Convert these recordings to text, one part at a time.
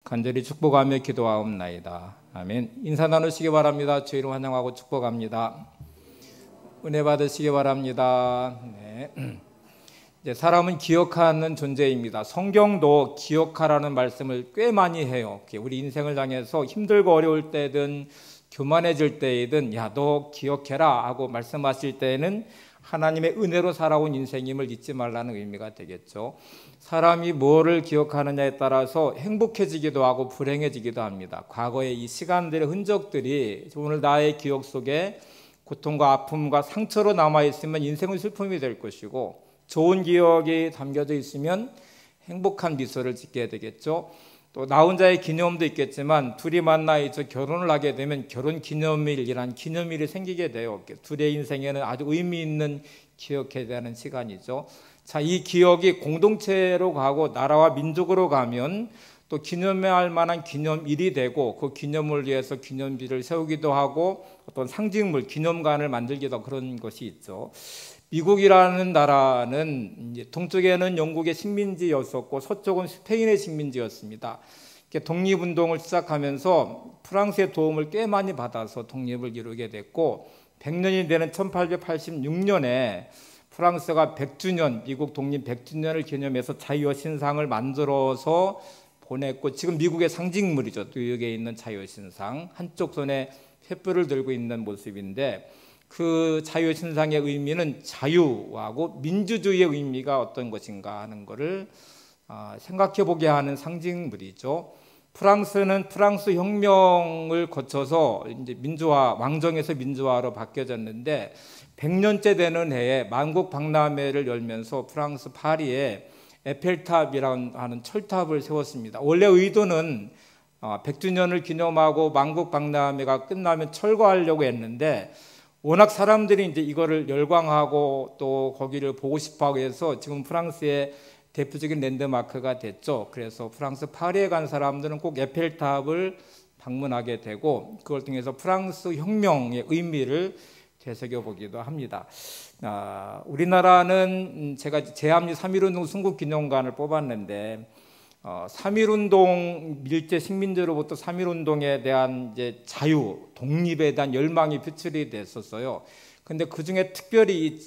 간절히 축복하며 기도하옵나이다. 아멘. 인사 나누시기 바랍니다. 주의 이름 환영하고 축복합니다. 은혜 받으시기 바랍니다. 네. 이제 사람은 기억하는 존재입니다. 성경도 기억하라는 말씀을 꽤 많이 해요. 우리 인생을 향해서 힘들고 어려울 때든 교만해질 때이든 야, 너 기억해라 하고 말씀하실 때에는 하나님의 은혜로 살아온 인생임을 잊지 말라는 의미가 되겠죠. 사람이 뭐를 기억하느냐에 따라서 행복해지기도 하고 불행해지기도 합니다. 과거의 이 시간들의 흔적들이 오늘 나의 기억 속에 고통과 아픔과 상처로 남아있으면 인생은 슬픔이 될 것이고, 좋은 기억이 담겨져 있으면 행복한 미소를 짓게 되겠죠. 또 나 혼자의 기념도 있겠지만 둘이 만나 이제 결혼을 하게 되면 결혼 기념일이란 기념일이 생기게 돼요. 둘의 인생에는 아주 의미 있는 기억해야 되는 시간이죠. 자, 이 기억이 공동체로 가고 나라와 민족으로 가면 또 기념할 만한 기념일이 되고, 그 기념을 위해서 기념비를 세우기도 하고 어떤 상징물, 기념관을 만들기도 하고 그런 것이 있죠. 미국이라는 나라는 이제 동쪽에는 영국의 식민지였었고 서쪽은 스페인의 식민지였습니다. 독립운동을 시작하면서 프랑스의 도움을 꽤 많이 받아서 독립을 이루게 됐고, 100년이 되는 1886년에 프랑스가 100주년, 미국 독립 100주년을 기념해서 자유의 신상을 만들어서 보냈고, 지금 미국의 상징물이죠. 뉴욕에 있는 자유의 신상, 한쪽 손에 횃불을 들고 있는 모습인데, 그 자유의 신상의 의미는 자유하고 민주주의의 의미가 어떤 것인가 하는 것을 생각해 보게 하는 상징물이죠. 프랑스는 프랑스 혁명을 거쳐서 이제 민주화, 왕정에서 민주화로 바뀌어졌는데 100년째 되는 해에 만국 박람회를 열면서 프랑스 파리에 에펠탑이라는 하는 철탑을 세웠습니다. 원래 의도는 100주년을 기념하고 만국 박람회가 끝나면 철거하려고 했는데, 워낙 사람들이 이제 이거를 열광하고 또 거기를 보고 싶어하고 해서 지금 프랑스의 대표적인 랜드마크가 됐죠. 그래서 프랑스 파리에 간 사람들은 꼭 에펠탑을 방문하게 되고, 그걸 통해서 프랑스 혁명의 의미를 되새겨보기도 합니다. 우리나라는 제가 제3리 3.1운동 순국기념관을 뽑았는데 3.1운동 밀제 식민지로부터 3.1운동에 대한 이제 자유, 독립에 대한 열망이 표출이 됐었어요. 근데 그 중에 특별히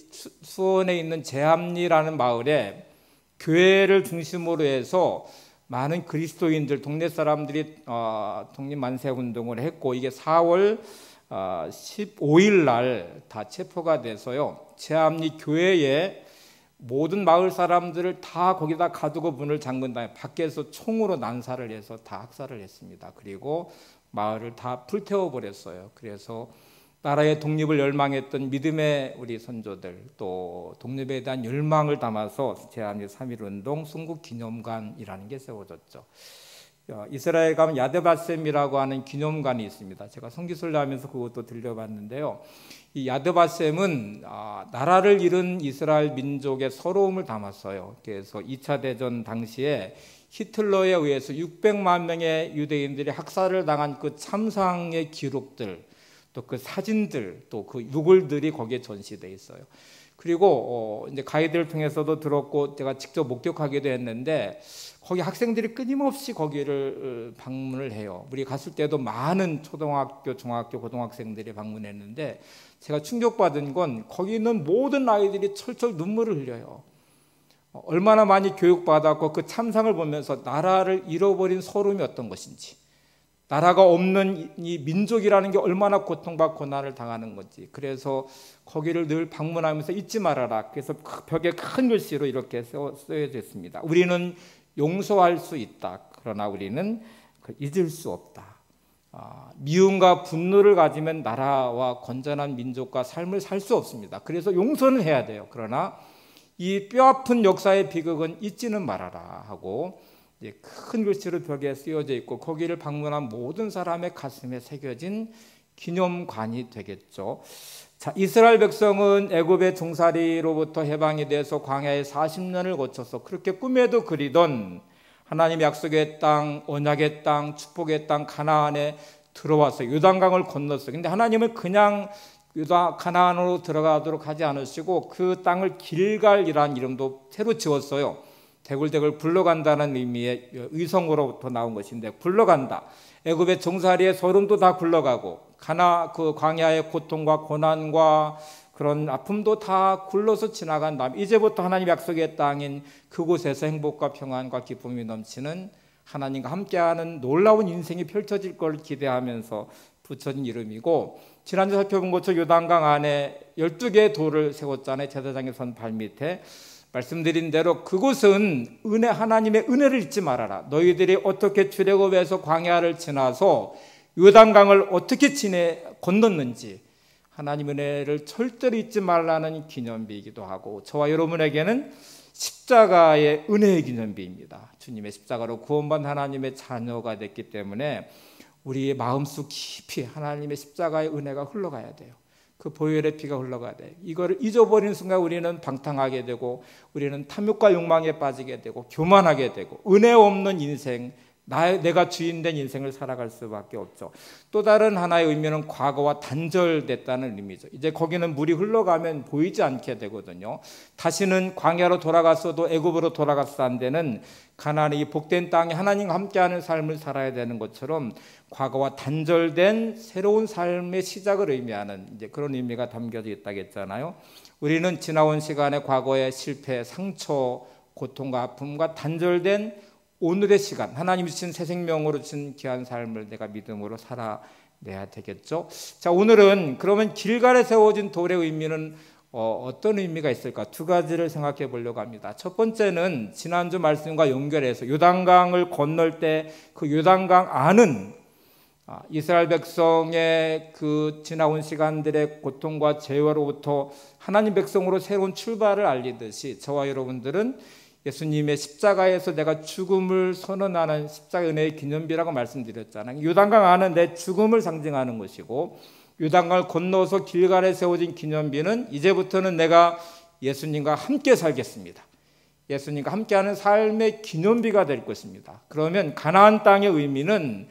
수원에 있는 제암리라는 마을에 교회를 중심으로 해서 많은 그리스도인들, 동네 사람들이 독립만세운동을 했고, 이게 4월 15일 날 다 체포가 돼서요, 제암리 교회에 모든 마을 사람들을 다 거기다 가두고 문을 잠근 다음에 밖에서 총으로 난사를 해서 다 학살을 했습니다. 그리고 마을을 다 불태워버렸어요. 그래서 나라의 독립을 열망했던 믿음의 우리 선조들, 또 독립에 대한 열망을 담아서 제3리 3.1운동 순국기념관이라는 게 세워졌죠. 이스라엘 가면 야드바셈이라고 하는 기념관이 있습니다. 제가 선교를 하면서 그것도 들려봤는데요. 이 야드바셈은 나라를 잃은 이스라엘 민족의 서러움을 담았어요. 그래서 2차 대전 당시에 히틀러에 의해서 600만 명의 유대인들이 학살을 당한 그 참상의 기록들, 또 그 사진들, 또 그 유골들이 거기에 전시되어 있어요. 그리고 이제 가이드를 통해서도 들었고 제가 직접 목격하기도 했는데, 거기 학생들이 끊임없이 거기를 방문을 해요. 우리 갔을 때도 많은 초등학교, 중학교, 고등학생들이 방문했는데, 제가 충격받은 건 거기 있는 모든 아이들이 철철 눈물을 흘려요. 얼마나 많이 교육받았고 그 참상을 보면서 나라를 잃어버린 서러움이 어떤 것인지, 나라가 없는 이 민족이라는 게 얼마나 고통받고 고난을 당하는 건지, 그래서 거기를 늘 방문하면서 잊지 말아라. 그래서 벽에 큰 글씨로 이렇게 쓰여져 있습니다. 우리는 용서할 수 있다. 그러나 우리는 잊을 수 없다. 미움과 분노를 가지면 나라와 건전한 민족과 삶을 살 수 없습니다. 그래서 용서는 해야 돼요. 그러나 이 뼈아픈 역사의 비극은 잊지는 말아라 하고 큰 글씨로 벽에 쓰여져 있고, 거기를 방문한 모든 사람의 가슴에 새겨진 기념관이 되겠죠. 자, 이스라엘 백성은 애굽의 종살이로부터 해방이 돼서 광야에 40년을 거쳐서 그렇게 꿈에도 그리던 하나님의 약속의 땅, 언약의 땅, 축복의 땅 가나안에 들어와서 요단강을 건넜어요. 근데 하나님은 그냥 가나안으로 들어가도록 하지 않으시고 그 땅을 길갈이라는 이름도 새로 지었어요. 대굴대굴 굴러간다는 의미의 의성으로부터 나온 것인데, 굴러간다. 애굽의 종살이의 소름도 다 굴러가고 그 광야의 고통과 고난과 그런 아픔도 다 굴러서 지나간 다음 이제부터 하나님 약속의 땅인 그곳에서 행복과 평안과 기쁨이 넘치는 하나님과 함께하는 놀라운 인생이 펼쳐질 걸 기대하면서 붙여진 이름이고, 지난주 살펴본 것처럼 요단강 안에 12개의 돌을 세웠잖아요. 제사장의 손 발밑에. 말씀드린 대로 그곳은 하나님의 은혜를 잊지 말아라. 너희들이 어떻게 출애굽에서 광야를 지나서 요단강을 어떻게 건넜는지 하나님 은혜를 절대로 잊지 말라는 기념비이기도 하고, 저와 여러분에게는 십자가의 은혜의 기념비입니다. 주님의 십자가로 구원받은 하나님의 자녀가 됐기 때문에 우리의 마음속 깊이 하나님의 십자가의 은혜가 흘러가야 돼요. 그 보혈의 피가 흘러가야 돼요. 이거를 잊어버리는 순간 우리는 방탕하게 되고, 우리는 탐욕과 욕망에 빠지게 되고, 교만하게 되고, 은혜 없는 인생, 내가 주인된 인생을 살아갈 수밖에 없죠. 또 다른 하나의 의미는 과거와 단절됐다는 의미죠. 이제 거기는 물이 흘러가면 보이지 않게 되거든요. 다시는 광야로 돌아갔어도 애굽으로 돌아갔어 안 되는 가나안의 이 복된 땅에 하나님과 함께하는 삶을 살아야 되는 것처럼 과거와 단절된 새로운 삶의 시작을 의미하는 이제 그런 의미가 담겨져 있다고 했잖아요. 우리는 지나온 시간에 과거의 실패, 상처, 고통과 아픔과 단절된 오늘의 시간, 하나님이 주신 새 생명으로 주신 귀한 삶을 내가 믿음으로 살아내야 되겠죠. 자, 오늘은 그러면 길갈에 세워진 돌의 의미는 어떤 의미가 있을까? 두 가지를 생각해 보려고 합니다. 첫 번째는 지난주 말씀과 연결해서 요단강을 건널 때 그 요단강 안은 이스라엘 백성의 그 지나온 시간들의 고통과 죄로부터 하나님 백성으로 새로운 출발을 알리듯이 저와 여러분들은 예수님의 십자가에서 내가 죽음을 선언하는 십자가 은혜의 기념비라고 말씀드렸잖아요. 요단강 안은 내 죽음을 상징하는 것이고, 요단강을 건너서 길갈에 세워진 기념비는 이제부터는 내가 예수님과 함께 살겠습니다. 예수님과 함께하는 삶의 기념비가 될 것입니다. 그러면 가나안 땅의 의미는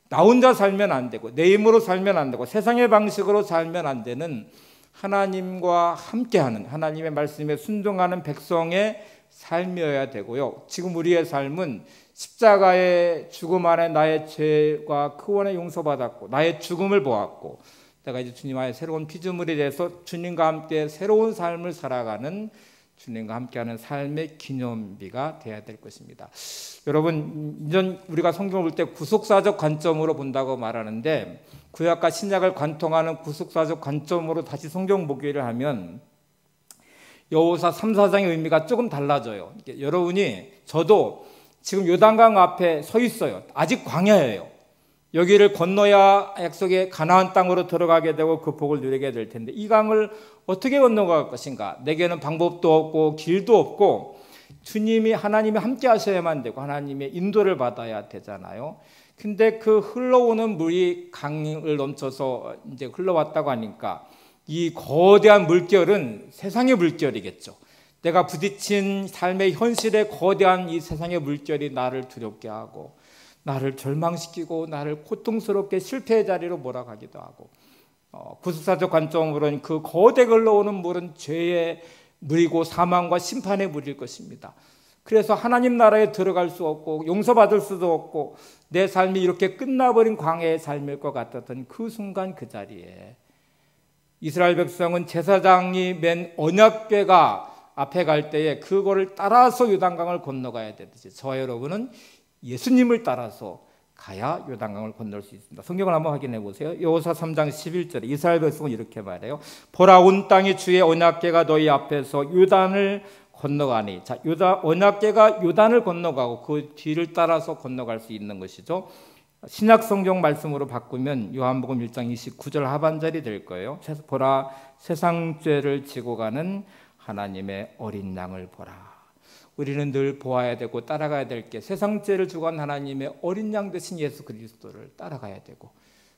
나 혼자 살면 안 되고, 내 힘으로 살면 안 되고, 세상의 방식으로 살면 안 되는 하나님과 함께하는, 하나님의 말씀에 순종하는 백성의 삶이어야 되고요. 지금 우리의 삶은 십자가의 죽음 안에 나의 죄와 크원에 용서받았고, 나의 죽음을 보았고, 내가 이제 주님 안에 새로운 피조물이 돼서 주님과 함께 새로운 삶을 살아가는, 주님과 함께하는 삶의 기념비가 되어야 될 것입니다. 여러분, 이전 우리가 성경을 볼 때 구속사적 관점으로 본다고 말하는데, 구약과 신약을 관통하는 구속사적 관점으로 다시 성경 보기를 하면 여호수아 3, 4장의 의미가 조금 달라져요. 여러분이, 저도 지금 요단강 앞에 서 있어요. 아직 광야예요. 여기를 건너야 약속의 가나안 땅으로 들어가게 되고 그 복을 누리게 될 텐데, 이 강을 어떻게 건너갈 것인가? 내게는 방법도 없고 길도 없고, 주님이, 하나님이 함께 하셔야만 되고 하나님의 인도를 받아야 되잖아요. 근데 그 흘러오는 물이 강을 넘쳐서 이제 흘러왔다고 하니까 이 거대한 물결은 세상의 물결이겠죠. 내가 부딪힌 삶의 현실의 거대한 이 세상의 물결이 나를 두렵게 하고, 나를 절망시키고, 나를 고통스럽게 실패의 자리로 몰아가기도 하고, 구속사적 관점으로는 그 거대 흘러오는 물은 죄의 물이고 사망과 심판의 물일 것입니다. 그래서 하나님 나라에 들어갈 수 없고 용서받을 수도 없고, 내 삶이 이렇게 끝나버린 광야의 삶일 것 같았던 그 순간, 그 자리에 이스라엘 백성은 제사장이 맨 언약궤가 앞에 갈 때에 그거를 따라서 요단강을 건너가야 되듯이 저와 여러분은 예수님을 따라서 가야 요단강을 건널 수 있습니다. 성경을 한번 확인해 보세요. 여호수아 3장 11절에 이스라엘 백성은 이렇게 말해요. 보라, 온 땅이 주의 언약궤가 너희 앞에서 요단을 건너가니. 자, 언약궤가 요단을 건너가고 그 뒤를 따라서 건너갈 수 있는 것이죠. 신약 성경 말씀으로 바꾸면 요한복음 1장 29절 하반절이 될 거예요. 보라, 세상 죄를 지고 가는 하나님의 어린 양을 보라. 우리는 늘 보아야 되고 따라가야 될 게, 세상 죄를 지고 간 하나님의 어린 양 되신 예수 그리스도를 따라가야 되고,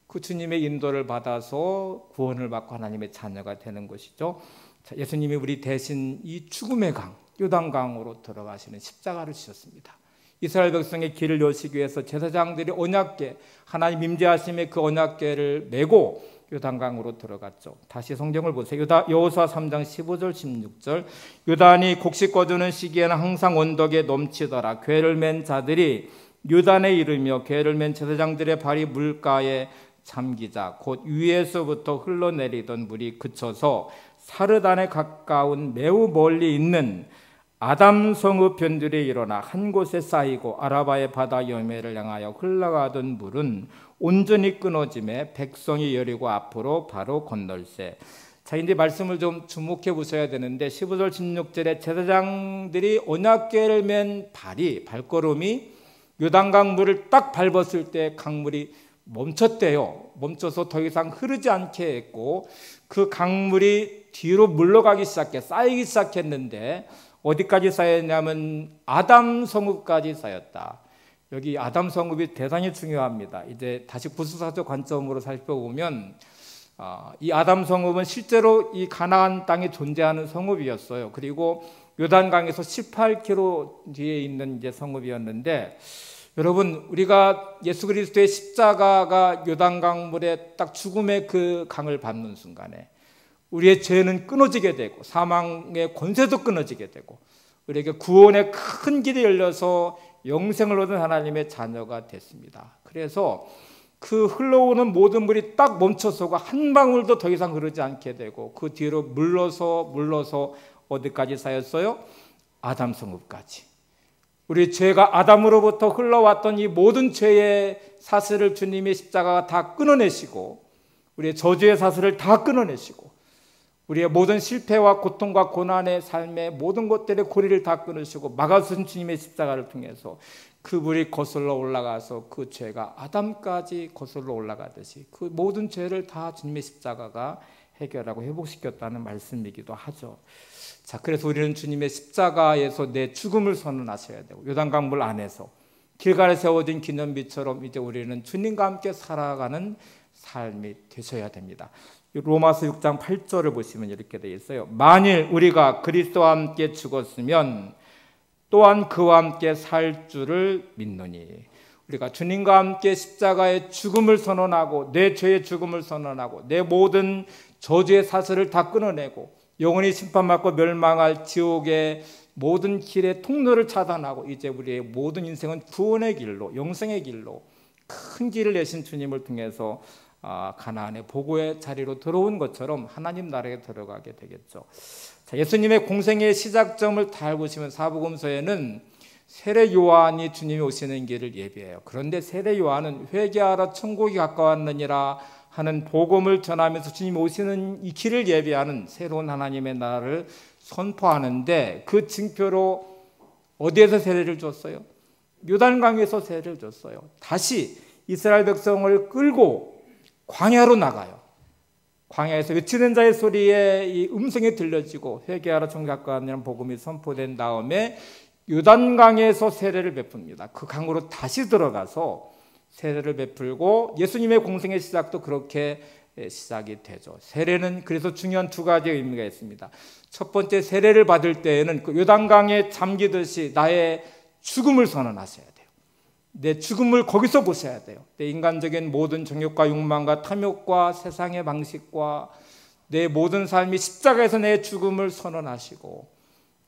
그 주님의 인도를 받아서 구원을 받고 하나님의 자녀가 되는 것이죠. 자, 예수님이 우리 대신 이 죽음의 강, 요단강으로 들어가시는 십자가를 지셨습니다. 이스라엘 백성의 길을 여시기 위해서 제사장들이 언약궤, 하나님 임재하심의 그 언약궤를 메고 요단강으로 들어갔죠. 다시 성경을 보세요. 여호수아 3장 15절 16절. 요단이 곡식 거두는 시기에는 항상 원덕에 넘치더라. 궤를 맨 자들이 요단에 이르며 궤를 맨 제사장들의 발이 물가에 잠기자 곧 위에서부터 흘러내리던 물이 그쳐서 사르단에 가까운 매우 멀리 있는 아담 성읍 변들이 일어나 한 곳에 쌓이고 아라바의 바다 여매를 향하여 흘러가던 물은 온전히 끊어짐에 백성이 여리고 앞으로 바로 건널세. 자, 이제 말씀을 좀 주목해 보셔야 되는데 15절 16절에 제사장들이 언약궤를 맨 발걸음이 요단강 물을 딱 밟았을 때 강물이 멈췄대요. 멈춰서 더 이상 흐르지 않게 했고 그 강물이 뒤로 물러가기 시작해 쌓이기 시작했는데 어디까지 쌓였냐면 아담 성읍까지 쌓였다. 여기 아담 성읍이 대단히 중요합니다. 이제 다시 구수사적 관점으로 살펴보면 이 아담 성읍은 실제로 이 가나안 땅에 존재하는 성읍이었어요. 그리고 요단강에서 18km 뒤에 있는 이제 성읍이었는데 여러분 우리가 예수 그리스도의 십자가가 요단강 물에 딱 죽음의 그 강을 밟는 순간에 우리의 죄는 끊어지게 되고 사망의 권세도 끊어지게 되고 우리에게 구원의 큰 길이 열려서 영생을 얻은 하나님의 자녀가 됐습니다. 그래서 그 흘러오는 모든 물이 딱 멈춰서고 한 방울도 더 이상 흐르지 않게 되고 그 뒤로 물러서 어디까지 쌓였어요? 아담 성읍까지. 우리 죄가 아담으로부터 흘러왔던 이 모든 죄의 사슬을 주님의 십자가가 다 끊어내시고 우리의 저주의 사슬을 다 끊어내시고 우리의 모든 실패와 고통과 고난의 삶의 모든 것들의 고리를 다 끊으시고 막아주신 주님의 십자가를 통해서 그 물이 거슬러 올라가서 그 죄가 아담까지 거슬러 올라가듯이 그 모든 죄를 다 주님의 십자가가 해결하고 회복시켰다는 말씀이기도 하죠. 자, 그래서 우리는 주님의 십자가에서 내 죽음을 선언하셔야 되고 요단강 물 안에서 길가에 세워진 기념비처럼 이제 우리는 주님과 함께 살아가는 삶이 되셔야 됩니다. 로마서 6장 8절을 보시면 이렇게 되어 있어요. 만일 우리가 그리스도와 함께 죽었으면 또한 그와 함께 살 줄을 믿노니. 우리가 주님과 함께 십자가의 죽음을 선언하고 내 죄의 죽음을 선언하고 내 모든 저주의 사슬을 다 끊어내고 영원히 심판받고 멸망할 지옥의 모든 길의 통로를 차단하고 이제 우리의 모든 인생은 구원의 길로 영생의 길로 큰 길을 내신 주님을 통해서 가나안의 보고의 자리로 들어온 것처럼 하나님 나라에 들어가게 되겠죠. 자, 예수님의 공생의 시작점을 다 보시면 사복음서에는 세례 요한이 주님이 오시는 길을 예비해요. 그런데 세례 요한은 회개하라 천국이 가까웠느니라 하는 복음을 전하면서 주님이 오시는 이 길을 예비하는 새로운 하나님의 나라를 선포하는데 그 징표로 어디에서 세례를 줬어요? 요단강에서 세례를 줬어요. 다시 이스라엘 백성을 끌고 광야로 나가요. 광야에서 외치는 자의 소리에 이 음성이 들려지고 회개하라 천국이 가까웠느니라 복음이 선포된 다음에 요단강에서 세례를 베풉니다. 그 강으로 다시 들어가서 세례를 베풀고 예수님의 공생의 시작도 그렇게 시작이 되죠. 세례는 그래서 중요한 두 가지의 의미가 있습니다. 첫 번째, 세례를 받을 때에는 그 요단강에 잠기듯이 나의 죽음을 선언하셔야 돼요. 내 죽음을 거기서 보셔야 돼요. 내 인간적인 모든 정욕과 욕망과 탐욕과 세상의 방식과 내 모든 삶이 십자가에서 내 죽음을 선언하시고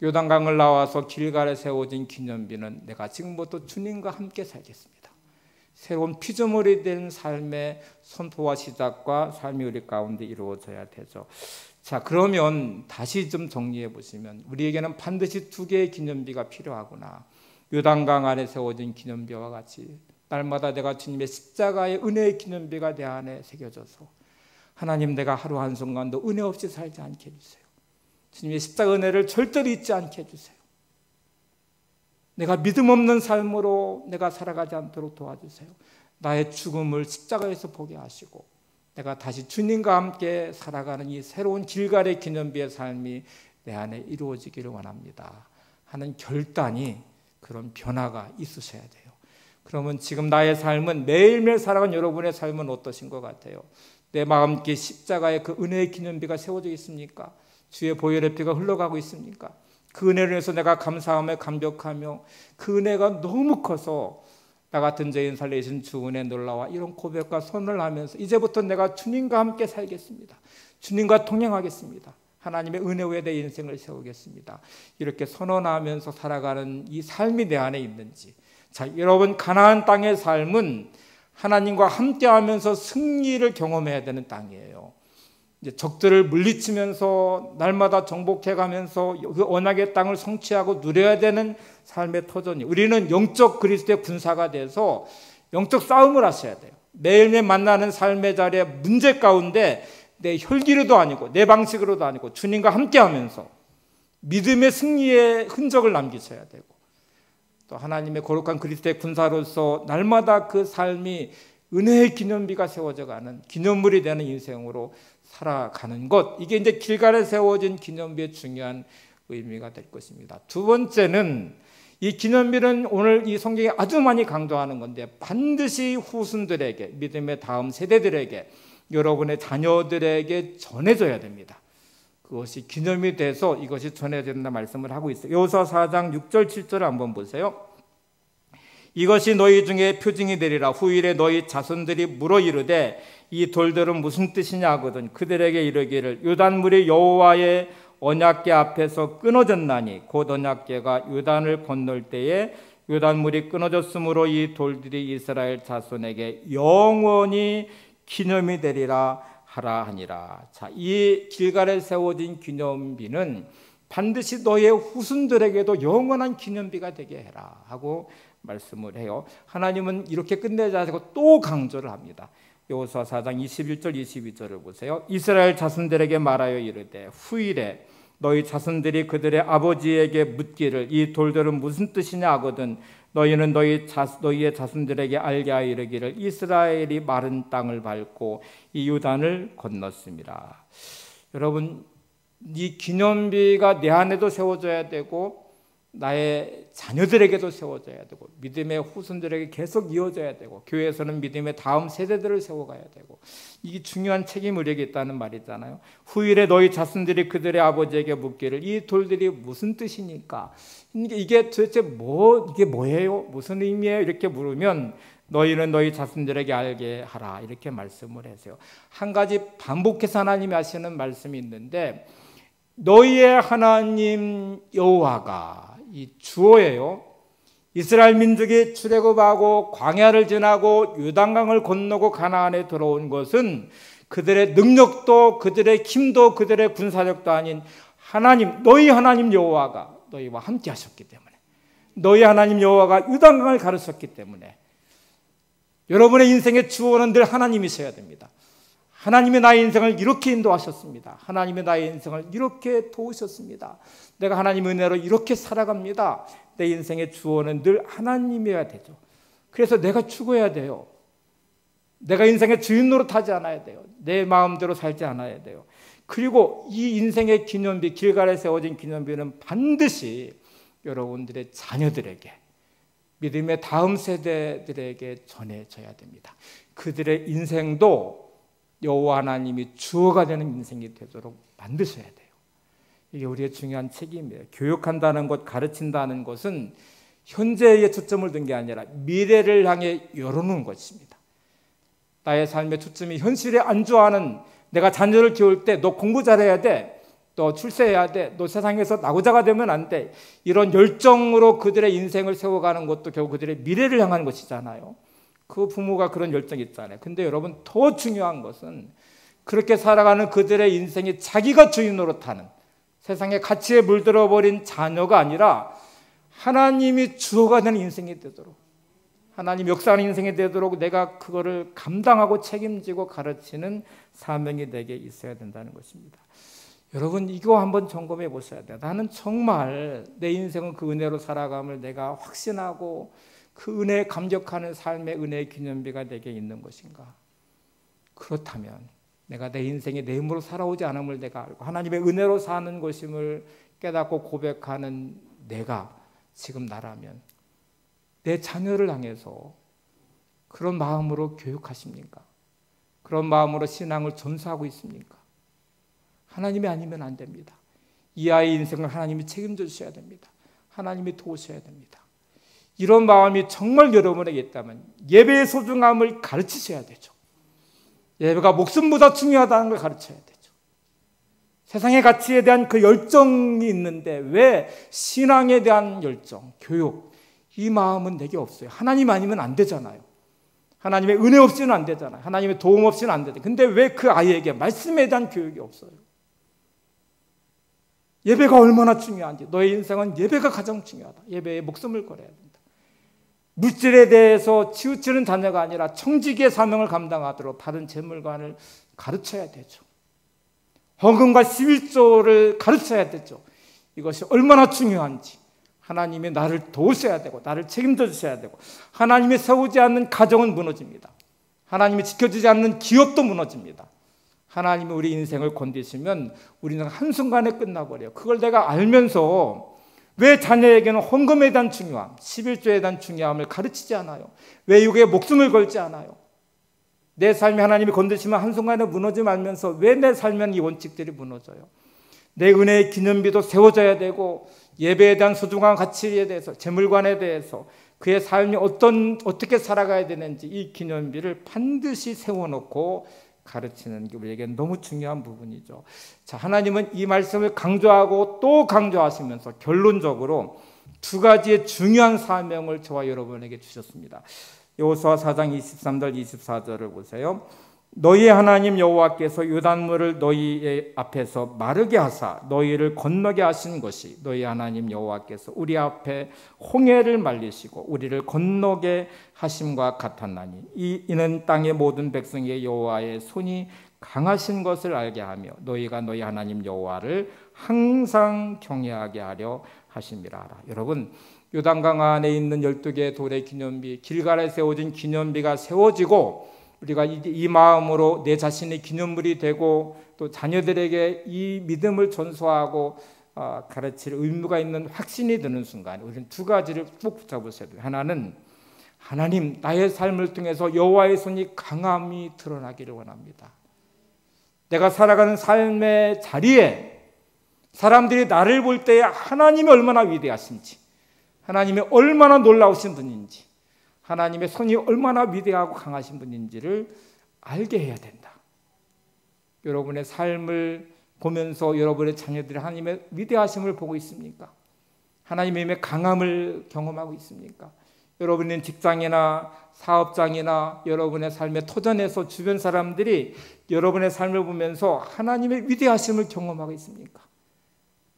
요단강을 나와서 길가에 세워진 기념비는 내가 지금부터 주님과 함께 살겠습니다. 새로운 피조물이 된 삶의 선포와 시작과 삶이 우리 가운데 이루어져야 되죠. 자, 그러면 다시 좀 정리해 보시면 우리에게는 반드시 두 개의 기념비가 필요하구나. 요단강 안에 세워진 기념비와 같이 날마다 내가 주님의 십자가의 은혜의 기념비가 내 안에 새겨져서 하나님, 내가 하루 한순간도 은혜 없이 살지 않게 해주세요. 주님의 십자가 은혜를 절대로 잊지 않게 해주세요. 내가 믿음 없는 삶으로 내가 살아가지 않도록 도와주세요. 나의 죽음을 십자가에서 보게 하시고 내가 다시 주님과 함께 살아가는 이 새로운 길갈의 기념비의 삶이 내 안에 이루어지기를 원합니다 하는 결단이, 그런 변화가 있으셔야 돼요. 그러면 지금 나의 삶은, 매일매일 살아가는 여러분의 삶은 어떠신 것 같아요? 내 마음 깊이 십자가의 그 은혜의 기념비가 세워져 있습니까? 주의 보혈의 피가 흘러가고 있습니까? 그 은혜를 위해서 내가 감사하며 감격하며 그 은혜가 너무 커서 나 같은 죄인 살리신 주 은혜 놀라와 이런 고백과 선언을 하면서 이제부터 내가 주님과 함께 살겠습니다. 주님과 동행하겠습니다. 하나님의 은혜 위에 내 인생을 세우겠습니다. 이렇게 선언하면서 살아가는 이 삶이 내 안에 있는지. 자, 여러분, 가나안 땅의 삶은 하나님과 함께하면서 승리를 경험해야 되는 땅이에요. 이제 적들을 물리치면서 날마다 정복해가면서 그 언약의 땅을 성취하고 누려야 되는 삶의 터전이, 우리는 영적 그리스도의 군사가 돼서 영적 싸움을 하셔야 돼요. 매일매일 만나는 삶의 자리에 문제 가운데 내 혈기로도 아니고 내 방식으로도 아니고 주님과 함께하면서 믿음의 승리의 흔적을 남기셔야 되고, 또 하나님의 거룩한 그리스도의 군사로서 날마다 그 삶이 은혜의 기념비가 세워져가는 기념물이 되는 인생으로 살아가는 것, 이게 이제 길갈에 세워진 기념비의 중요한 의미가 될 것입니다. 두 번째는, 이 기념비는 오늘 이 성경에 아주 많이 강조하는 건데 반드시 후손들에게, 믿음의 다음 세대들에게, 여러분의 자녀들에게 전해져야 됩니다. 그것이 기념이 돼서 이것이 전해져야 된다 말씀을 하고 있어요. 여호수아 4장 6절 7절을 한번 보세요. 이것이 너희 중에 표징이 되리라. 후일에 너희 자손들이 물어 이르되 이 돌들은 무슨 뜻이냐 하거든 그들에게 이르기를 요단물이 여호와의 언약궤 앞에서 끊어졌나니 곧 언약궤가 요단을 건널 때에 요단물이 끊어졌으므로 이 돌들이 이스라엘 자손에게 영원히 기념이 되리라 하라 하니라. 자, 이 길갈에 세워진 기념비는 반드시 너의 후손들에게도 영원한 기념비가 되게 해라 하고 말씀을 해요. 하나님은 이렇게 끝내지 않고 또 강조를 합니다. 여호수아 4장 21절 22절을 보세요. 이스라엘 자손들에게 말하여 이르되 후일에 너희 자손들이 그들의 아버지에게 묻기를 이 돌들은 무슨 뜻이냐 하거든 너희는 너희의 자손들에게 알게 하여 이르기를 이스라엘이 마른 땅을 밟고 이 요단을 건넜습니다. 여러분, 이 기념비가 내 안에도 세워져야 되고 나의 자녀들에게도 세워져야 되고 믿음의 후손들에게 계속 이어져야 되고 교회에서는 믿음의 다음 세대들을 세워가야 되고, 이게 중요한 책임이 우리에게 있다는 말이잖아요. 후일에 너희 자손들이 그들의 아버지에게 묻기를 이 돌들이 무슨 뜻이니까, 이게 도대체 이게 뭐예요? 무슨 의미예요? 이렇게 물으면 너희는 너희 자손들에게 알게 하라 이렇게 말씀을 하세요. 한 가지 반복해서 하나님이 하시는 말씀이 있는데, 너희의 하나님 여호와가, 이 주어예요. 이스라엘 민족이 출애굽하고 광야를 지나고 요단강을 건너고 가나안에 들어온 것은 그들의 능력도 그들의 힘도 그들의 군사력도 아닌 하나님, 너희 하나님 여호와가 너희와 함께 하셨기 때문에, 너희 하나님 여호와가 요단강을 가르쳤기 때문에 여러분의 인생의 주어는 늘 하나님이셔야 됩니다. 하나님이 나의 인생을 이렇게 인도하셨습니다. 하나님이 나의 인생을 이렇게 도우셨습니다. 내가 하나님의 은혜로 이렇게 살아갑니다. 내 인생의 주어는 늘 하나님이어야 되죠. 그래서 내가 죽어야 돼요. 내가 인생의 주인 노릇하지 않아야 돼요. 내 마음대로 살지 않아야 돼요. 그리고 이 인생의 기념비, 길갈에 세워진 기념비는 반드시 여러분들의 자녀들에게, 믿음의 다음 세대들에게 전해져야 됩니다. 그들의 인생도 여호와 하나님이 주어가 되는 인생이 되도록 만드셔야 돼요. 이게 우리의 중요한 책임이에요. 교육한다는 것, 가르친다는 것은 현재에 초점을 둔 게 아니라 미래를 향해 열어놓은 것입니다. 나의 삶의 초점이 현실에 안주하는, 내가 자녀를 키울 때 너 공부 잘해야 돼, 너 출세해야 돼, 너 세상에서 나고자가 되면 안 돼, 이런 열정으로 그들의 인생을 세워가는 것도 결국 그들의 미래를 향한 것이잖아요. 그 부모가 그런 열정이 있잖아요. 근데 여러분, 더 중요한 것은 그렇게 살아가는 그들의 인생이 자기가 주인 노릇하는, 세상의 가치에 물들어 버린 자녀가 아니라 하나님이 주어가 되는 인생이 되도록, 하나님 역사하는 인생이 되도록 내가 그거를 감당하고 책임지고 가르치는 사명이 내게 있어야 된다는 것입니다. 여러분, 이거 한번 점검해 보셔야 돼요. 나는 정말 내 인생은 그 은혜로 살아감을 내가 확신하고 그 은혜에 감격하는 삶의 은혜의 기념비가 내게 있는 것인가? 그렇다면 내가 내 인생에 내 힘으로 살아오지 않음을 내가 알고 하나님의 은혜로 사는 것임을 깨닫고 고백하는 내가 지금 나라면 내 자녀를 향해서 그런 마음으로 교육하십니까? 그런 마음으로 신앙을 전수하고 있습니까? 하나님이 아니면 안 됩니다. 이 아이의 인생을 하나님이 책임져 주셔야 됩니다. 하나님이 도우셔야 됩니다. 이런 마음이 정말 여러분에게 있다면 예배의 소중함을 가르치셔야 되죠. 예배가 목숨보다 중요하다는 걸 가르쳐야 되죠. 세상의 가치에 대한 그 열정이 있는데 왜 신앙에 대한 열정, 교육, 이 마음은 내게 없어요. 하나님 아니면 안 되잖아요. 하나님의 은혜 없이는 안 되잖아요. 하나님의 도움 없이는 안 되잖아요. 근데 왜 그 아이에게 말씀에 대한 교육이 없어요? 예배가 얼마나 중요한지, 너의 인생은 예배가 가장 중요하다. 예배에 목숨을 걸어야 된다. 물질에 대해서 치우치는 자녀가 아니라 청지기의 사명을 감당하도록 받은 재물관을 가르쳐야 되죠. 헌금과 11조를 가르쳐야 되죠. 이것이 얼마나 중요한지, 하나님이 나를 도우셔야 되고 나를 책임져 주셔야 되고, 하나님이 세우지 않는 가정은 무너집니다. 하나님이 지켜주지 않는 기업도 무너집니다. 하나님이 우리 인생을 건드시면 우리는 한순간에 끝나버려요. 그걸 내가 알면서 왜 자녀에게는 헌금에 대한 중요함, 11조에 대한 중요함을 가르치지 않아요? 왜 이거에 목숨을 걸지 않아요? 내 삶이 하나님이 건드시면 한순간에 무너지지 말면서 왜 내 삶에는 이 원칙들이 무너져요? 내 은혜의 기념비도 세워져야 되고, 예배에 대한 소중한 가치에 대해서, 재물관에 대해서, 그의 삶이 어떻게 살아가야 되는지 이 기념비를 반드시 세워놓고 가르치는 게 우리에게 너무 중요한 부분이죠. 자, 하나님은 이 말씀을 강조하고 또 강조하시면서 결론적으로 두 가지의 중요한 사명을 저와 여러분에게 주셨습니다. 여호수아 4장 23절 24절을 보세요. 너희 하나님 여호와께서 요단물을 너희 앞에서 마르게 하사 너희를 건너게 하신 것이 너희 하나님 여호와께서 우리 앞에 홍해를 말리시고 우리를 건너게 하심과 같았나니 이는 땅의 모든 백성의 여호와의 손이 강하신 것을 알게 하며 너희가 너희 하나님 여호와를 항상 경외하게 하려 하심이라. 여러분, 요단강 안에 있는 12개의 돌의 기념비, 길갈에 세워진 기념비가 세워지고 우리가 이 마음으로 내 자신의 기념물이 되고 또 자녀들에게 이 믿음을 전수하고 가르칠 의무가 있는 확신이 드는 순간 우리는 두 가지를 꼭 붙잡으셔야 돼요. 하나는 하나님, 나의 삶을 통해서 여호와의 손이 강함이 드러나기를 원합니다. 내가 살아가는 삶의 자리에 사람들이 나를 볼 때에 하나님이 얼마나 위대하신지, 하나님이 얼마나 놀라우신 분인지, 하나님의 손이 얼마나 위대하고 강하신 분인지를 알게 해야 된다. 여러분의 삶을 보면서 여러분의 자녀들이 하나님의 위대하심을 보고 있습니까? 하나님의 강함을 경험하고 있습니까? 여러분의 직장이나 사업장이나 여러분의 삶의 터전에서 주변 사람들이 여러분의 삶을 보면서 하나님의 위대하심을 경험하고 있습니까?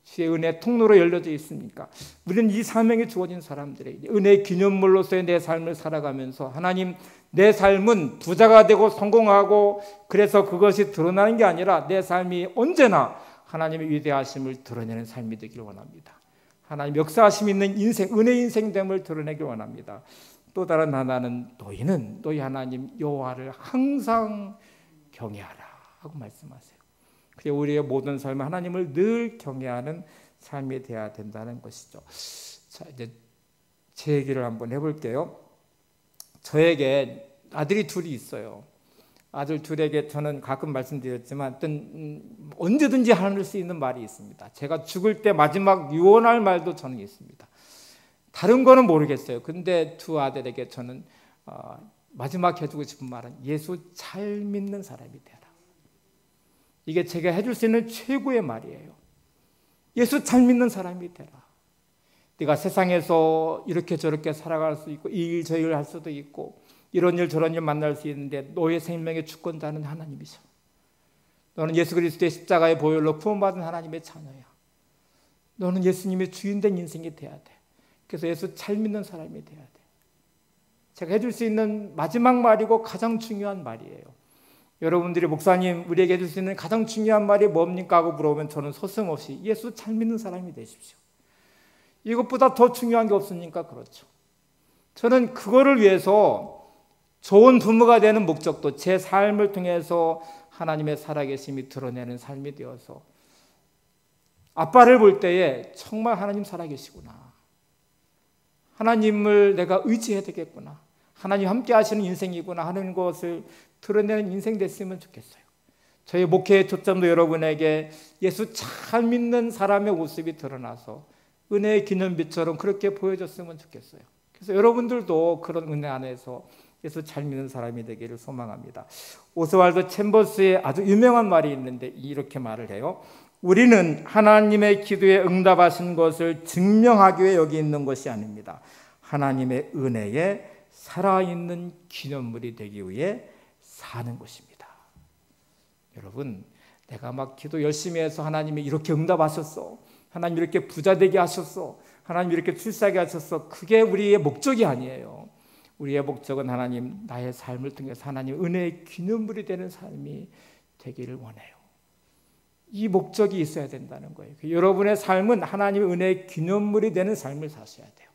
주의 은혜 통로로 열려져 있습니까? 우리는 이 사명이 주어진 사람들에게 은혜의 기념물로서의 내 삶을 살아가면서 하나님, 내 삶은 부자가 되고 성공하고 그래서 그것이 드러나는 게 아니라 내 삶이 언제나 하나님의 위대하심을 드러내는 삶이 되기를 원합니다. 하나님 역사하심 있는 인생, 은혜의 인생됨을 드러내기를 원합니다. 또 다른 하나는 너희는 너희 하나님 여호와를 항상 경외하라 하고 말씀하세요. 그게 우리의 모든 삶은 하나님을 늘 경외하는 삶이 되어야 된다는 것이죠. 자, 이제 제 얘기를 한번 해볼게요. 저에게 아들이 둘이 있어요. 아들 둘에게 저는 가끔 말씀드렸지만 언제든지 할 수 있는 말이 있습니다. 제가 죽을 때 마지막 유언할 말도 저는 있습니다. 다른 거는 모르겠어요. 근데 두 아들에게 저는 마지막 해주고 싶은 말은 예수 잘 믿는 사람이 되라. 이게 제가 해줄 수 있는 최고의 말이에요. 예수 잘 믿는 사람이 되라. 네가 세상에서 이렇게 저렇게 살아갈 수 있고 이 일 저 일 할 수도 있고 이런 일 저런 일 만날 수 있는데 너의 생명의 주권자는 하나님이셔. 너는 예수 그리스도의 십자가의 보혈로 구원받은 하나님의 자녀야. 너는 예수님의 주인된 인생이 돼야 돼. 그래서 예수 잘 믿는 사람이 돼야 돼. 제가 해줄 수 있는 마지막 말이고 가장 중요한 말이에요. 여러분들이 목사님 우리에게 해줄 수 있는 가장 중요한 말이 뭡니까 하고 물어보면 저는 서슴없이 예수 잘 믿는 사람이 되십시오. 이것보다 더 중요한 게 없으니까 그렇죠. 저는 그거를 위해서 좋은 부모가 되는 목적도 제 삶을 통해서 하나님의 살아계심이 드러내는 삶이 되어서 아빠를 볼 때에 정말 하나님 살아계시구나. 하나님을 내가 의지해야 되겠구나. 하나님 함께 하시는 인생이구나 하는 것을 드러내는 인생 됐으면 좋겠어요. 저희 목회의 초점도 여러분에게 예수 잘 믿는 사람의 모습이 드러나서 은혜의 기념비처럼 그렇게 보여줬으면 좋겠어요. 그래서 여러분들도 그런 은혜 안에서 예수 잘 믿는 사람이 되기를 소망합니다. 오스왈드 챔버스의 아주 유명한 말이 있는데 이렇게 말을 해요. 우리는 하나님의 기도에 응답하신 것을 증명하기 위해 여기 있는 것이 아닙니다. 하나님의 은혜에 살아있는 기념물이 되기 위해 사는 것입니다. 여러분, 내가 막 기도 열심히 해서 하나님이 이렇게 응답하셨어, 하나님 이렇게 부자 되게 하셨어, 하나님 이렇게 출세하게 하셨어, 그게 우리의 목적이 아니에요. 우리의 목적은 하나님 나의 삶을 통해서 하나님 은혜의 기념물이 되는 삶이 되기를 원해요. 이 목적이 있어야 된다는 거예요. 여러분의 삶은 하나님의 은혜의 기념물이 되는 삶을 사셔야 돼요.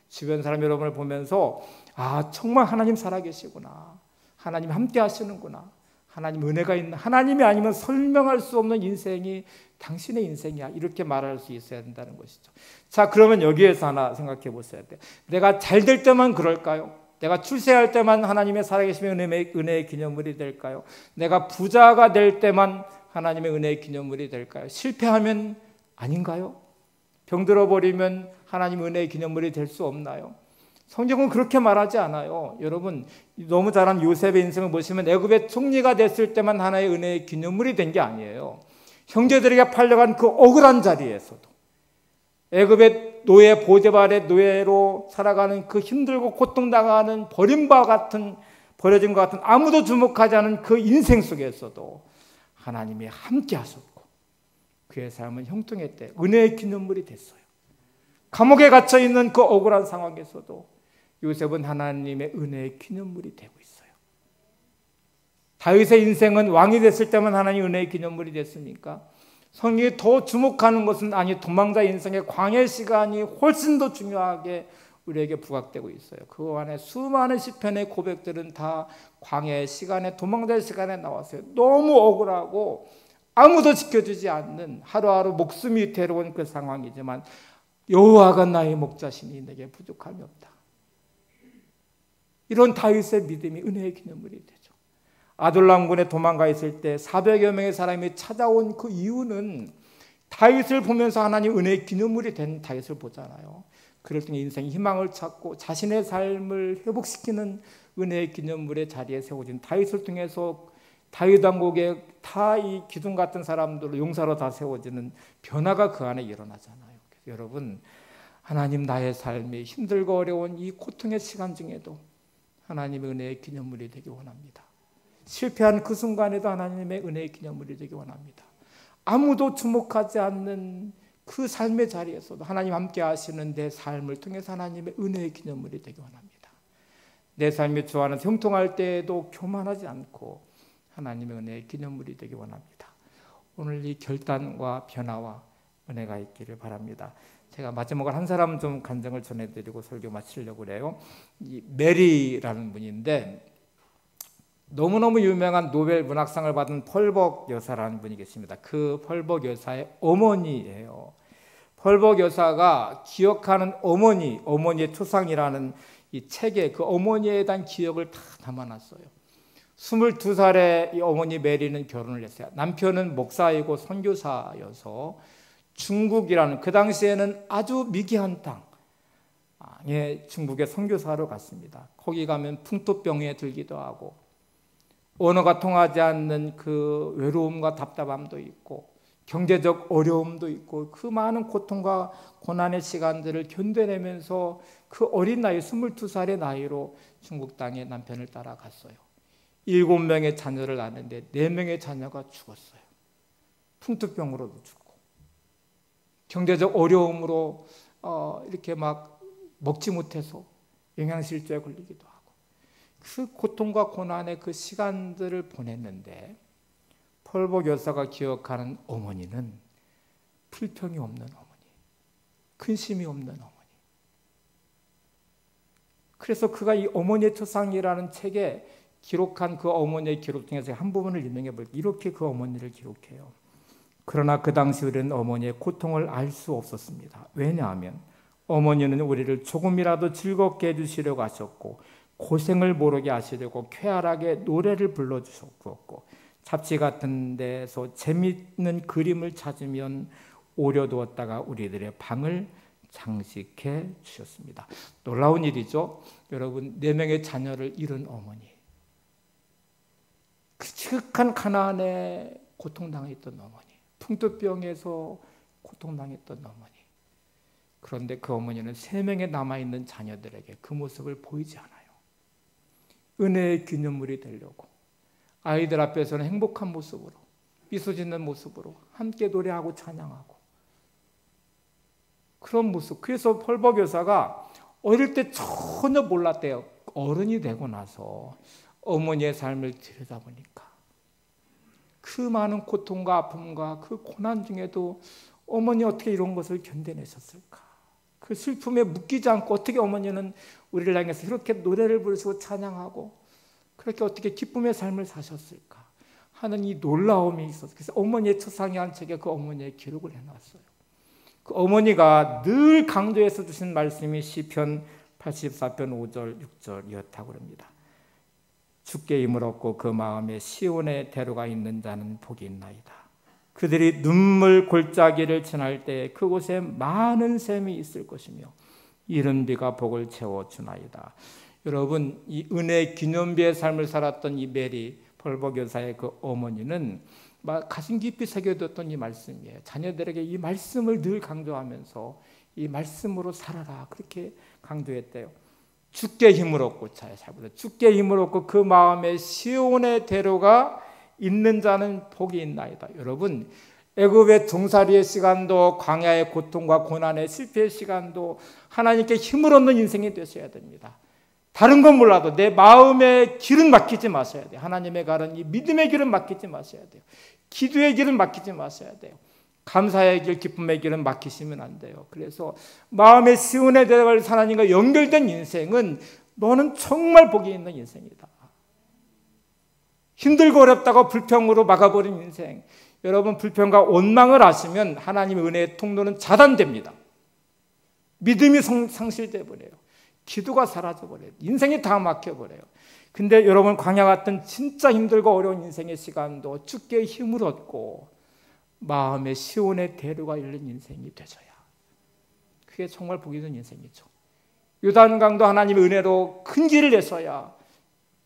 주변 사람 여러분을 보면서 아, 정말 하나님 살아계시구나, 하나님 함께 하시는구나, 하나님 은혜가 있나, 하나님이 아니면 설명할 수 없는 인생이 당신의 인생이야, 이렇게 말할 수 있어야 된다는 것이죠. 자, 그러면 여기에서 하나 생각해 보셔야 돼요. 내가 잘 될 때만 그럴까요? 내가 출세할 때만 하나님의 살아계심의 은혜의 기념물이 될까요? 내가 부자가 될 때만 하나님의 은혜의 기념물이 될까요? 실패하면 아닌가요? 병들어 버리면 하나님 은혜의 기념물이 될 수 없나요? 성경은 그렇게 말하지 않아요. 여러분, 너무 잘한 요셉의 인생을 보시면 애굽의 총리가 됐을 때만 하나의 은혜의 기념물이 된 게 아니에요. 형제들에게 팔려간 그 억울한 자리에서도, 애굽의 노예 보디발의 노예로 살아가는 그 힘들고 고통당하는 버려진 것 같은 아무도 주목하지 않은 그 인생 속에서도 하나님이 함께 하셨고 그의 삶은 형통했대. 은혜의 기념물이 됐어요. 감옥에 갇혀 있는 그 억울한 상황에서도 요셉은 하나님의 은혜의 기념물이 되고 있어요. 다윗의 인생은 왕이 됐을 때만 하나님 은혜의 기념물이 됐습니까? 성경이 더 주목하는 것은 아니, 도망자 인생의 광야 시간이 훨씬 더 중요하게 우리에게 부각되고 있어요. 그 안에 수많은 시편의 고백들은 다 광야의 시간에, 도망자의 시간에 나왔어요. 너무 억울하고 아무도 지켜주지 않는 하루하루 목숨이 위태로운 그 상황이지만 여호와가 나의 목자시니 내게 부족함이 없다. 이런 다윗의 믿음이 은혜의 기념물이 되죠. 아둘람군에 도망가 있을 때 400여 명의 사람이 찾아온 그 이유는 다윗을 보면서 하나님 은혜의 기념물이 된 다윗을 보잖아요. 그럴 때 인생의 희망을 찾고 자신의 삶을 회복시키는 은혜의 기념물의 자리에 세워진 다윗을 통해서 다윗 왕국에 다 이 기둥 같은 사람들로 용사로 다 세워지는 변화가 그 안에 일어나잖아요. 그래서 여러분, 하나님 나의 삶이 힘들고 어려운 이 고통의 시간 중에도 하나님의 은혜의 기념물이 되기 원합니다. 실패한 그 순간에도 하나님의 은혜의 기념물이 되기 원합니다. 아무도 주목하지 않는 그 삶의 자리에서도 하나님 함께 하시는 내 삶을 통해서 하나님의 은혜의 기념물이 되기 원합니다. 내 삶이 주 안에서 형통할 때에도 교만하지 않고 하나님의 은혜의 기념물이 되기 원합니다. 오늘 이 결단과 변화와 은혜가 있기를 바랍니다. 제가 마지막으로 한 사람 좀 간증을 전해드리고 설교 마치려고 그래요. 이 메리라는 분인데 너무너무 유명한 노벨 문학상을 받은 펄벅 여사라는 분이 계십니다. 그 펄벅 여사의 어머니예요. 펄벅 여사가 기억하는 어머니의 초상이라는 이 책에 그 어머니에 대한 기억을 다 담아놨어요. 22살에 이 어머니 메리는 결혼을 했어요. 남편은 목사이고 선교사여서 중국이라는 그 당시에는 아주 미개한 땅에 중국에 선교사로 갔습니다. 거기 가면 풍토병에 들기도 하고 언어가 통하지 않는 그 외로움과 답답함도 있고 경제적 어려움도 있고 그 많은 고통과 고난의 시간들을 견뎌내면서 그 어린 나이 22살의 나이로 중국 땅에 남편을 따라갔어요. 7명의 자녀를 낳았는데 4명의 자녀가 죽었어요. 풍토병으로도 죽고 경제적 어려움으로 이렇게 막 먹지 못해서 영양실조에 걸리기도 하고 그 고통과 고난의 그 시간들을 보냈는데 펄벅 여사가 기억하는 어머니는 불평이 없는 어머니, 근심이 없는 어머니. 그래서 그가 이 어머니의 초상이라는 책에 기록한 그 어머니의 기록 중에서 한 부분을 인용해 볼게요. 이렇게 그 어머니를 기록해요. 그러나 그 당시 우리는 어머니의 고통을 알 수 없었습니다. 왜냐하면 어머니는 우리를 조금이라도 즐겁게 해주시려고 하셨고 고생을 모르게 하시려고 쾌활하게 노래를 불러주셨고 잡지 같은 데서 재미있는 그림을 찾으면 오려두었다가 우리들의 방을 장식해 주셨습니다. 놀라운 일이죠. 여러분, 4명의 자녀를 잃은 어머니, 그 지극한 가난에 고통당했던 어머니, 풍토병에서 고통당했던 어머니. 그런데 그 어머니는 3명의 남아있는 자녀들에게 그 모습을 보이지 않아요. 은혜의 기념물이 되려고 아이들 앞에서는 행복한 모습으로, 미소 짓는 모습으로 함께 노래하고 찬양하고 그런 모습. 그래서 펄버 교사가 어릴 때 전혀 몰랐대요. 어른이 되고 나서 어머니의 삶을 들여다보니까 그 많은 고통과 아픔과 그 고난 중에도 어머니 어떻게 이런 것을 견뎌내셨을까? 그 슬픔에 묶이지 않고 어떻게 어머니는 우리를 향해서 이렇게 노래를 부르시고 찬양하고 그렇게 어떻게 기쁨의 삶을 사셨을까 하는 이 놀라움이 있었어요. 그래서 어머니의 초상이 한 책에 그 어머니의 기록을 해놨어요. 그 어머니가 늘 강조해서 주신 말씀이 시편 84편 5절 6절이었다고 합니다. 주께 힘을 얻고 그 마음에 시온의 대로가 있는 자는 복이 있나이다. 그들이 눈물 골짜기를 지날 때 그곳에 많은 샘이 있을 것이며 이른 비가 복을 채워주나이다. 여러분, 이 은혜의 기념비의 삶을 살았던 이 메리 펄버 교사의 그 어머니는 가슴 깊이 새겨뒀던 이 말씀이에요. 자녀들에게 이 말씀을 늘 강조하면서 이 말씀으로 살아라 그렇게 강조했대요. 주께 힘을 얻고, 잘 보세요. 주께 힘을 얻고 그 마음에 시온의 대로가 있는 자는 복이 있나이다. 여러분, 애굽의 종살이의 시간도 광야의 고통과 고난의 실패의 시간도 하나님께 힘을 얻는 인생이 되셔야 됩니다. 다른 건 몰라도 내 마음의 길은 맡기지 마셔야 돼요. 하나님의 가른 이 믿음의 길은 맡기지 마셔야 돼요. 기도의 길은 맡기지 마셔야 돼요. 감사의 길, 기쁨의 길은 맡기시면 안 돼요. 그래서 마음의 시온의 대로가 하나님과 연결된 인생은 너는 정말 복이 있는 인생이다. 힘들고 어렵다고 불평으로 막아버린 인생, 여러분 불평과 원망을 하시면 하나님의 은혜의 통로는 차단됩니다. 믿음이 상실돼 버려요. 기도가 사라져 버려요. 인생이 다 막혀 버려요. 근데 여러분, 광야 같은 진짜 힘들고 어려운 인생의 시간도 주께 힘을 얻고 마음의 시온의 대로가 있는 인생이 되셔야, 그게 정말 복이 있는 인생이죠. 요단강도 하나님의 은혜로 큰 길을 내서야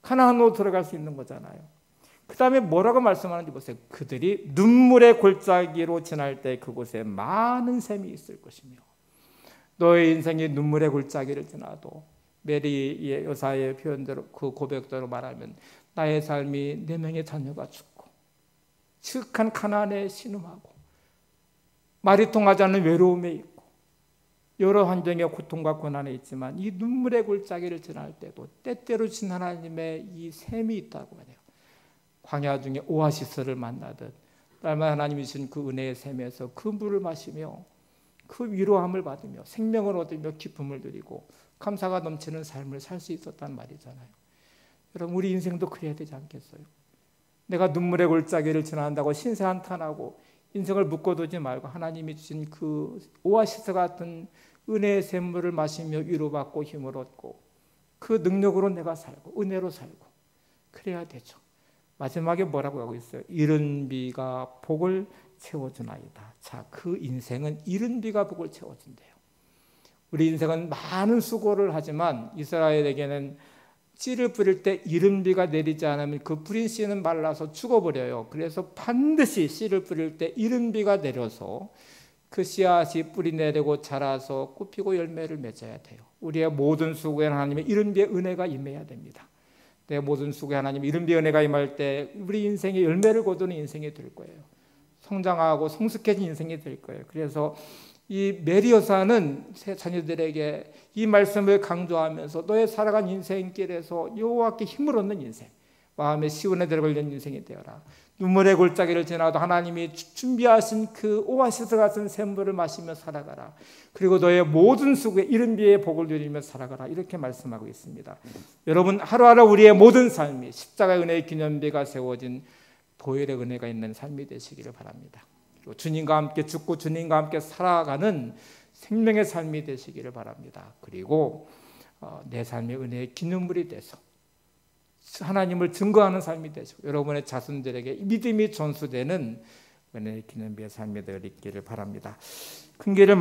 가나안으로 들어갈 수 있는 거잖아요. 그 다음에 뭐라고 말씀하는지 보세요. 그들이 눈물의 골짜기로 지날 때 그곳에 많은 샘이 있을 것이며, 너의 인생이 눈물의 골짜기를 지나도 메리의 여사의 표현대로, 그 고백대로 말하면 나의 삶이 4명의 자녀가 죽고 지극한 가난에 신음하고 말이 통하지 않는 외로움에 있고 여러 환경의 고통과 고난에 있지만 이 눈물의 골짜기를 지날 때도 때때로 진 하나님의 이 샘이 있다고 해요. 광야 중에 오아시스를 만나듯 날마다 하나님이 주신 그 은혜의 샘에서 그 물을 마시며 그 위로함을 받으며 생명을 얻으며 기쁨을 누리고 감사가 넘치는 삶을 살 수 있었단 말이잖아요. 여러분, 우리 인생도 그래야 되지 않겠어요? 내가 눈물의 골짜기를 지난다고 신세한탄하고 인생을 묶어두지 말고 하나님이 주신 그 오아시스 같은 은혜의 샘물을 마시며 위로받고 힘을 얻고 그 능력으로 내가 살고 은혜로 살고 그래야 되죠. 마지막에 뭐라고 하고 있어요? 이른 비가 복을 채워주나이다. 자, 그 인생은 이른 비가 복을 채워준대요. 우리 인생은 많은 수고를 하지만 이스라엘에게는 씨를 뿌릴 때 이른 비가 내리지 않으면 그 뿌린 씨는 말라서 죽어버려요. 그래서 반드시 씨를 뿌릴 때 이른 비가 내려서 그 씨앗이 뿌리 내리고 자라서 꽃피고 열매를 맺어야 돼요. 우리의 모든 수고에 하나님의 이른 비의 은혜가 임해야 됩니다. 내 모든 수고에 하나님 이른 비의 은혜가 임할 때 우리 인생의 열매를 거두는 인생이 될 거예요. 성장하고 성숙해진 인생이 될 거예요. 그래서 이 메리 여사는 새 자녀들에게 이 말씀을 강조하면서 너의 살아간 인생길에서 여호와께 힘을 얻는 인생, 마음의 시온의 대로 걸린 인생이 되어라. 눈물의 골짜기를 지나도 하나님이 준비하신 그 오아시스 같은 샘물을 마시며 살아가라. 그리고 너의 모든 수고에 이른 비의 복을 누리며 살아가라. 이렇게 말씀하고 있습니다. 여러분, 하루하루 우리의 모든 삶이 십자가의 은혜의 기념비가 세워진 보혈의 은혜가 있는 삶이 되시기를 바랍니다. 그리고 주님과 함께 죽고 주님과 함께 살아가는 생명의 삶이 되시기를 바랍니다. 그리고 내 삶의 은혜의 기념물이 돼서 하나님을 증거하는 삶이 되시고 여러분의 자손들에게 믿음이 전수되는 은혜의 기념비의 삶이 되어 있기를 바랍니다. 큰 교회를